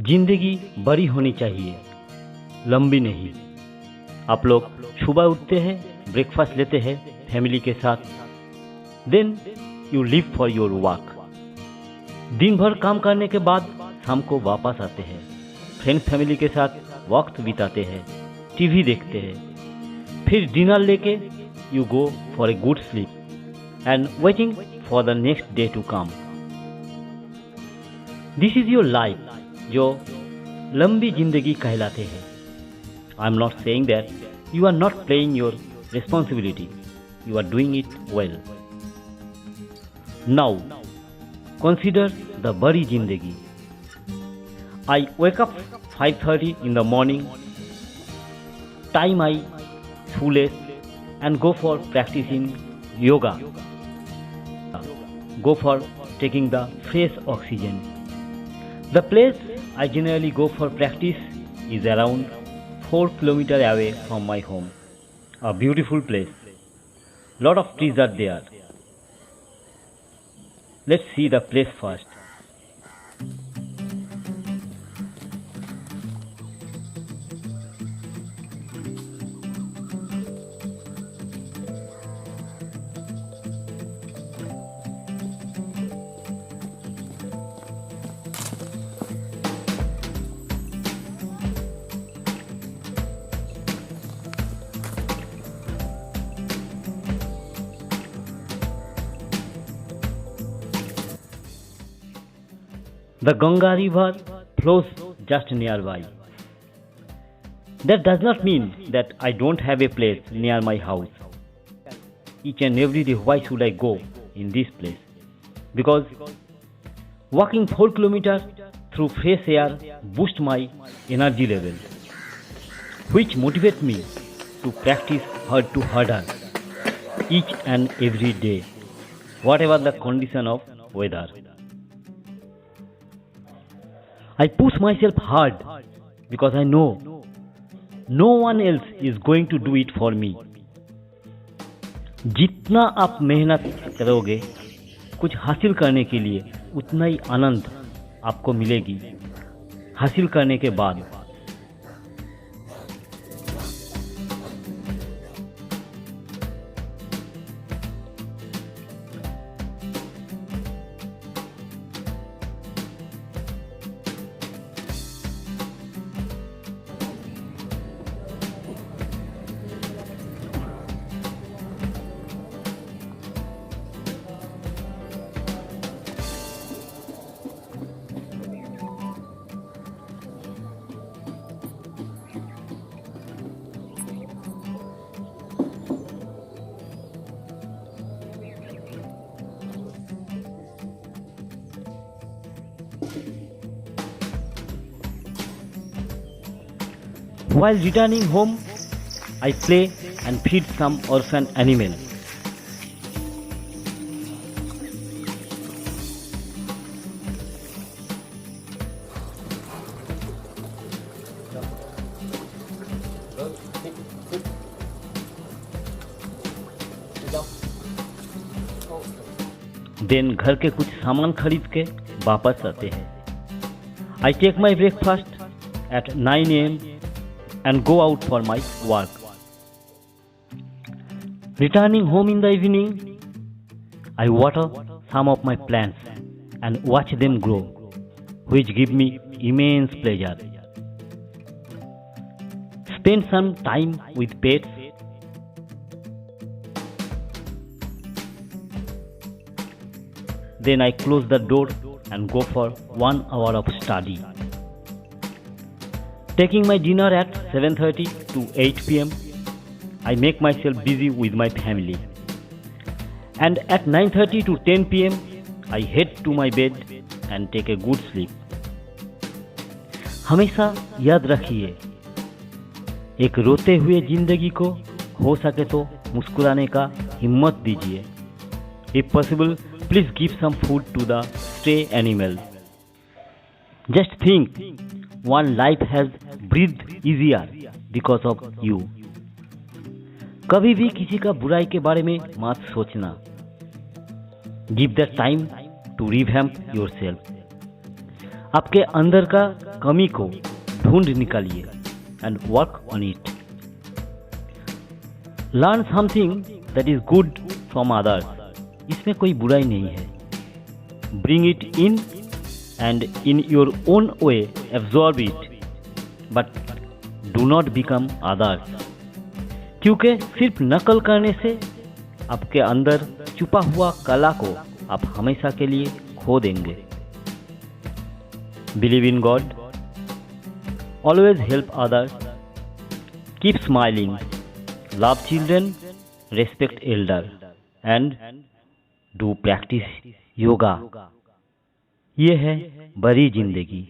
जिंदगी बड़ी होनी चाहिए, लंबी नहीं। आप लोग सुबह उठते हैं, ब्रेकफास्ट लेते हैं फैमिली के साथ, then you live for your work. दिन भर काम करने के बाद शाम को वापस आते हैं, फ्रेंड्स फैमिली के साथ वक्त बिताते हैं, टीवी देखते हैं, फिर डिनर लेके you go for a good sleep and waiting for the next day to come. This is your life, जो लंबी जिंदगी कहलाते हैं। I am not saying that you are not playing your responsibility, you are doing it well. Now consider the bड़ी जिंदगी। I wake up 5:30 in the morning, tie my shoelace and go for practicing yoga, go for taking the fresh oxygen. The place I generally go for practice is around 4 kilometers away from my home. A beautiful place. Lot of trees are there. Let's see the place first. The Ganga river flows just nearby. That does not mean that I don't have a place near my house. Each and every day, why should I go in this place? Because walking 4 kilometers through fresh air boosts my energy level, which motivates me to practice hard to harder each and every day, whatever the condition of weather. I push myself hard because I know no one else is going to do it for me. जितना आप मेहनत करोगे कुछ हासिल करने के लिए, उतना ही आनंद आपको मिलेगी हासिल करने के बाद। While returning home, I play and feed some orphan animal. Then घर के कुछ सामान खरीद के वापस आते हैं। I take my breakfast at 9 a.m. and go out for my work. Returning home in the evening, I water some of my plants and watch them grow, which give me immense pleasure. Spend some time with pets. Then I close the door and go for 1 hour of study. Taking my dinner at 7:30 to 8 p.m., I make myself busy with my family. And at 9:30 to 10 p.m., I head to my bed and take a good sleep. हमेशा याद रखिए, एक रोते हुए जिंदगी को हो सके तो मुस्कुराने का हिम्मत दीजिए. If possible, please give some food to the stray animals. Just think, one life has breathed easier because of you. कभी भी किसी का बुराई के बारे में मत सोचना. Give that time to revamp yourself. आपके अंदर का कमी को ढूंढ निकालिए and work on it. Learn something that is good from others, इसमें कोई बुराई नहीं है। Bring it in and in your own way absorb it, but do not become others, क्योंकि सिर्फ नकल करने से आपके अंदर छुपा हुआ कला को आप हमेशा के लिए खो देंगे। Believe in God, always help others, keep smiling, love children, respect Elder and do practice yoga. ये है बड़ी जिंदगी।